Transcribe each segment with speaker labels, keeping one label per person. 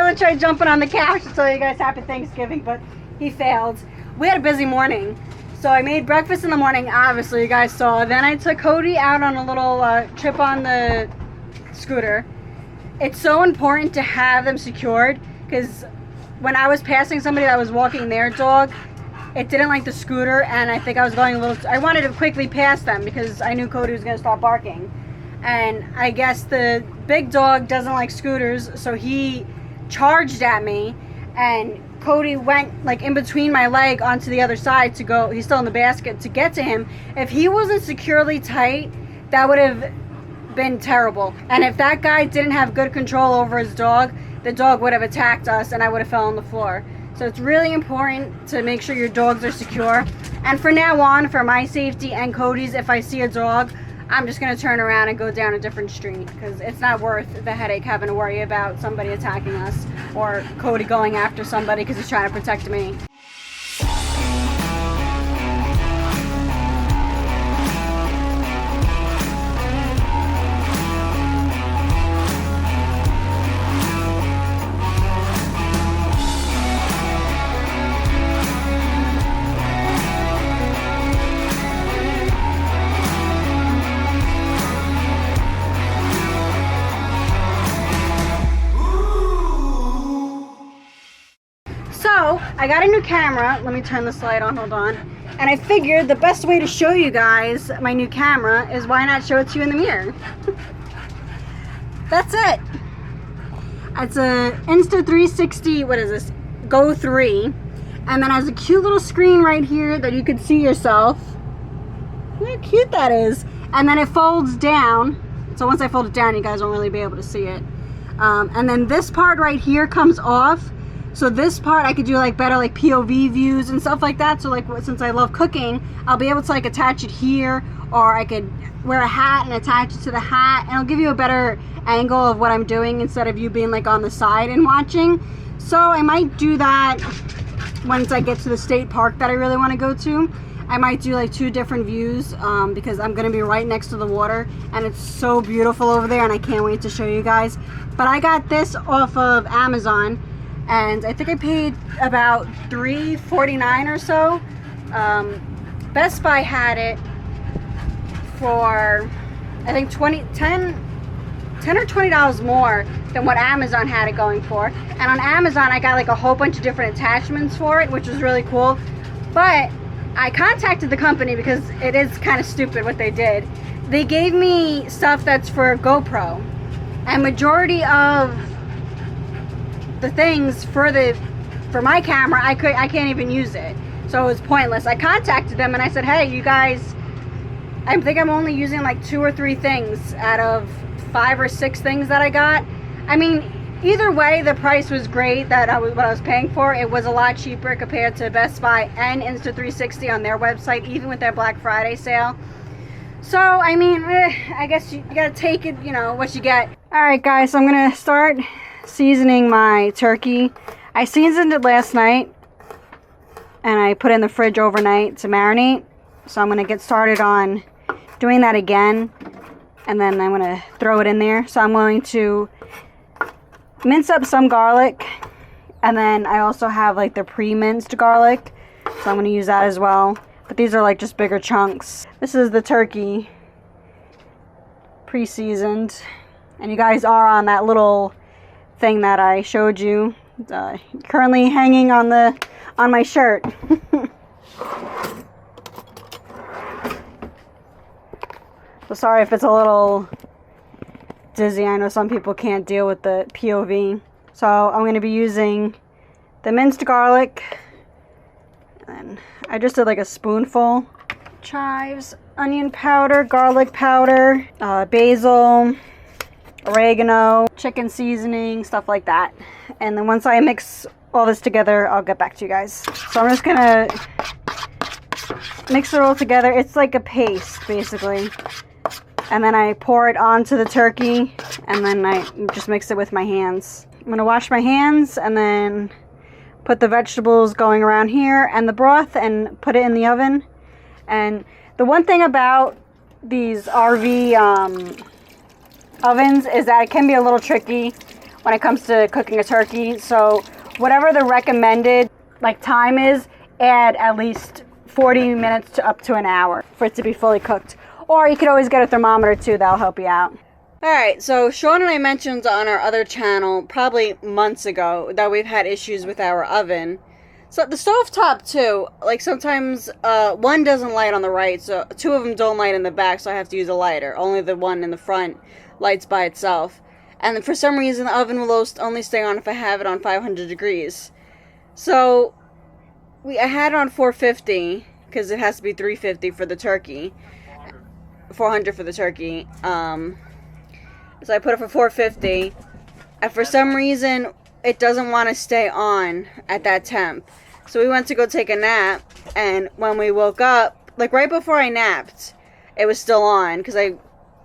Speaker 1: Tyler tried jumping on the couch to tell you guys happy Thanksgiving, but he failed. We had a busy morning. So I made breakfast in the morning, obviously, you guys saw. Then I took Cody out on a little trip on the scooter. It's so important to have them secured, because when I was passing somebody that was walking their dog, it didn't like the scooter, and I think I was going a little... I wanted to quickly pass them because I knew Cody was going to start barking. And I guess the big dog doesn't like scooters, so he charged at me, and Cody went like in between my leg onto the other side to go. He's still in the basket to get to him. If he wasn't securely tight, that would have been terrible. And if that guy didn't have good control over his dog, the dog would have attacked us and I would have fell on the floor. So it's really important to make sure your dogs are secure. And for now on, for my safety and Cody's, if I see a dog, I'm just going to turn around and go down a different street, because it's not worth the headache having to worry about somebody attacking us or Cody going after somebody because he's trying to protect me. So, I got a new camera. Let me turn this light on, hold on. And I figured the best way to show you guys my new camera is why not show it to you in the mirror. That's it. It's a Insta360, what is this? Go 3. And then has a cute little screen right here that you can see yourself. Look how cute that is. And then it folds down. So once I fold it down, you guys won't really be able to see it. And then this part right here comes off. So this part I could do like better like POV views and stuff like that. So like since I love cooking, I'll be able to like attach it here, or I could wear a hat and attach it to the hat, and it'll give you a better angle of what I'm doing instead of you being like on the side and watching. So I might do that once I get to the state park that I really want to go to. I might do like 2 different views because I'm going to be right next to the water, and it's so beautiful over there, and I can't wait to show you guys. But I got this off of Amazon, and I think I paid about $3.49 or so. Best Buy had it for I think $10 or $20 more than what Amazon had it going for. And on Amazon I got like a whole bunch of different attachments for it, which was really cool. But I contacted the company because it is kind of stupid what they did. They gave me stuff that's for GoPro, and majority of the things for my camera I can't even use it, so it was pointless. I contacted them and I said, hey, you guys, I think I'm only using like 2 or 3 things out of 5 or 6 things that I got. I mean, either way, the price was great. What I was paying for, it was a lot cheaper compared to Best Buy and Insta360 on their website, even with their Black Friday sale. So I mean, I guess you gotta take it, you know, what you get. All right guys, so I'm gonna start seasoning my turkey. I seasoned it last night and I put it in the fridge overnight to marinate. So I'm going to get started on doing that again, and then I'm going to throw it in there. So I'm going to mince up some garlic, and then I also have like the pre-minced garlic, so I'm going to use that as well. But these are like just bigger chunks. This is the turkey pre-seasoned, and you guys are on that little thing that I showed you, currently hanging on my shirt. So sorry if it's a little dizzy. I know some people can't deal with the POV. So I'm going to be using the minced garlic, and I just did like a spoonful. Chives, onion powder, garlic powder, basil, oregano, chicken seasoning, stuff like that. And then once I mix all this together, I'll get back to you guys. So I'm just gonna mix it all together. It's like a paste basically, and then I pour it onto the turkey, and then I just mix it with my hands. I'm gonna wash my hands and then put the vegetables going around here and the broth and put it in the oven. And the one thing about these RV ovens is that it can be a little tricky when it comes to cooking a turkey. So whatever the recommended like time is, add at least 40 minutes to up to an hour for it to be fully cooked. Or you could always get a thermometer too, that'll help you out. Alright, so Sean and I mentioned on our other channel, probably months ago, that we've had issues with our oven. So the stovetop too, like sometimes one doesn't light on the right, so two of them don't light in the back, so I have to use a lighter. Only the one in the front lights by itself. And for some reason the oven will only stay on if I have it on 500 degrees. So I had it on 450, because it has to be 350 for the turkey. 400 for the turkey. So I put it for 450, and for some reason it doesn't want to stay on at that temp. So we went to go take a nap, and when we woke up, like right before I napped, it was still on because I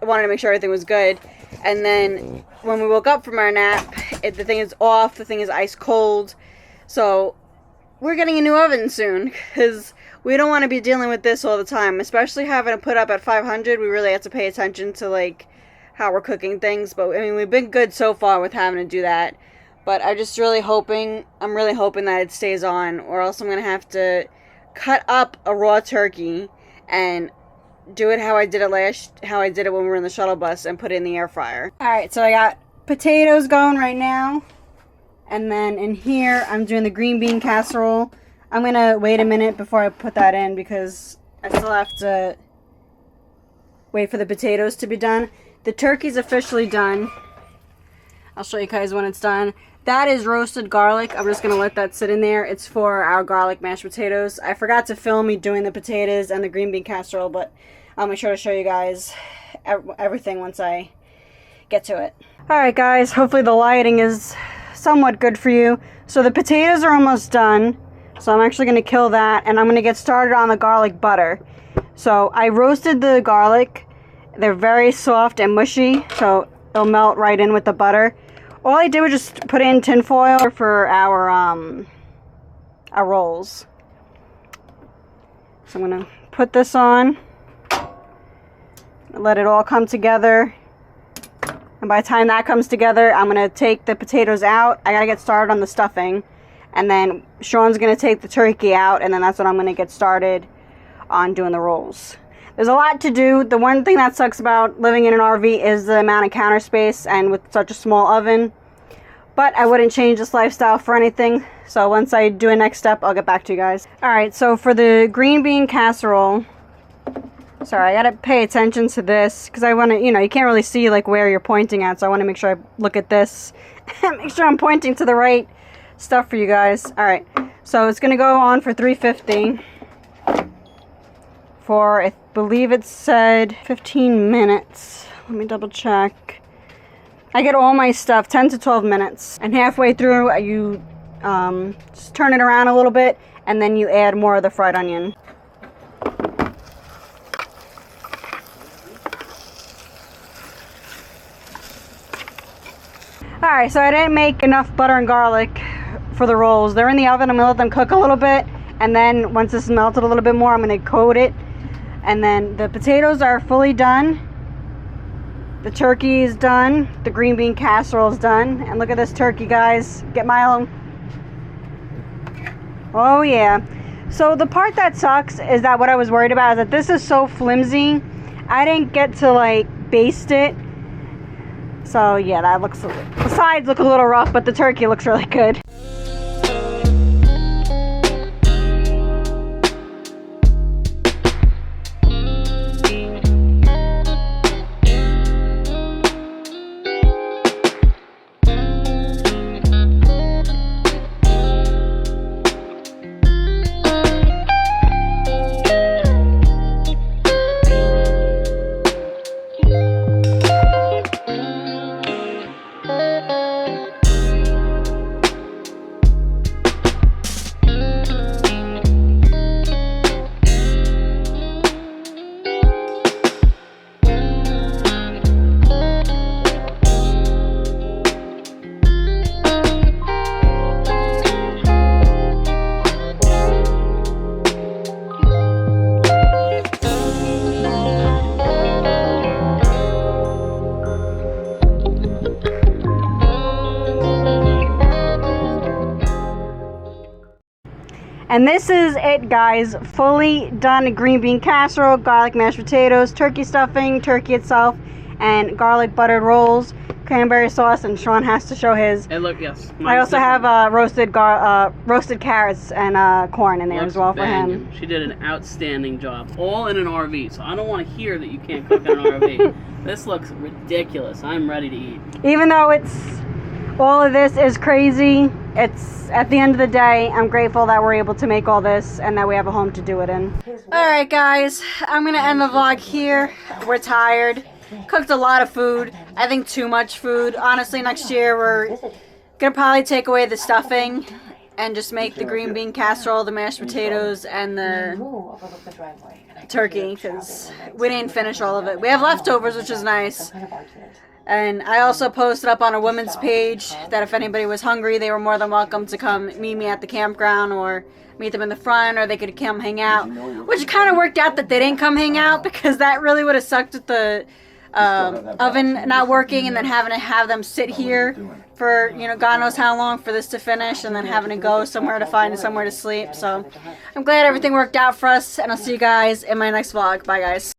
Speaker 1: wanted to make sure everything was good. And then when we woke up from our nap, the thing is off, the thing is ice cold. So we're getting a new oven soon because we don't want to be dealing with this all the time, especially having to put up at 500. We really have to pay attention to like how we're cooking things, but I mean we've been good so far with having to do that. But I'm really hoping that it stays on, or else I'm gonna have to cut up a raw turkey and do it how I did it when we were in the shuttle bus and put it in the air fryer. All right, so I got potatoes going right now, and then in here I'm doing the green bean casserole. I'm gonna wait a minute before I put that in because I still have to wait for the potatoes to be done. The turkey's officially done. I'll show you guys when it's done. That is roasted garlic. I'm just going to let that sit in there. It's for our garlic mashed potatoes. I forgot to film me doing the potatoes and the green bean casserole, but I'll make sure to show you guys everything once I get to it. Alright guys, hopefully the lighting is somewhat good for you. So the potatoes are almost done. So I'm actually going to kill that, and I'm going to get started on the garlic butter. So I roasted the garlic. They're very soft and mushy, so it'll melt right in with the butter. All I did was just put in tin foil for our rolls. So I'm gonna put this on, let it all come together, and by the time that comes together, I'm gonna take the potatoes out. I gotta get started on the stuffing, and then Sean's gonna take the turkey out, and then that's when I'm gonna get started on doing the rolls. There's a lot to do. The one thing that sucks about living in an RV is the amount of counter space and with such a small oven. But I wouldn't change this lifestyle for anything. So once I do a next step, I'll get back to you guys. Alright, so for the green bean casserole, sorry, I gotta pay attention to this because I want to, you can't really see like where you're pointing at. So I want to make sure I look at this and make sure I'm pointing to the right stuff for you guys. Alright, so it's going to go on for 350 for, I believe it said 15 minutes. Let me double check. I get all my stuff 10 to 12 minutes, and halfway through you just turn it around a little bit, and then you add more of the fried onion. Alright, so I didn't make enough butter and garlic for the rolls. They're in the oven. I'm going to let them cook a little bit, and then once this is melted a little bit more, I'm going to coat it. And then the potatoes are fully done. The turkey is done. The green bean casserole is done. And look at this turkey, guys. Get Milo. Oh, yeah. So the part that sucks is that what I was worried about is that this is so flimsy. I didn't get to, like, baste it. So, yeah, that looks... The sides look a little rough, but the turkey looks really good. And this is it, guys. Fully done green bean casserole, garlic mashed potatoes, turkey stuffing, turkey itself, and garlic buttered rolls, cranberry sauce, and Sean has to show his.
Speaker 2: Hey, look, yes.
Speaker 1: I also have roasted carrots and corn in there as well for him.
Speaker 2: She did an outstanding job. All in an RV, so I don't want to hear that you can't cook in an RV. This looks ridiculous. I'm ready to eat.
Speaker 1: Even though all of this is crazy, it's at the end of the day, I'm grateful that we're able to make all this and that we have a home to do it in. Alright guys, I'm going to end the vlog here. We're tired. Cooked a lot of food. I think too much food. Honestly, next year we're going to probably take away the stuffing and just make the green bean casserole, the mashed potatoes, and the turkey, because we didn't finish all of it. We have leftovers, which is nice. And I also posted up on a women's page that if anybody was hungry, they were more than welcome to come meet me at the campground or meet them in the front, or they could come hang out. Which kind of worked out that they didn't come hang out, because that really would have sucked with the oven not working and then having to have them sit here for, you know, God knows how long for this to finish, and then having to go somewhere to find somewhere to sleep. So I'm glad everything worked out for us, and I'll see you guys in my next vlog. Bye, guys.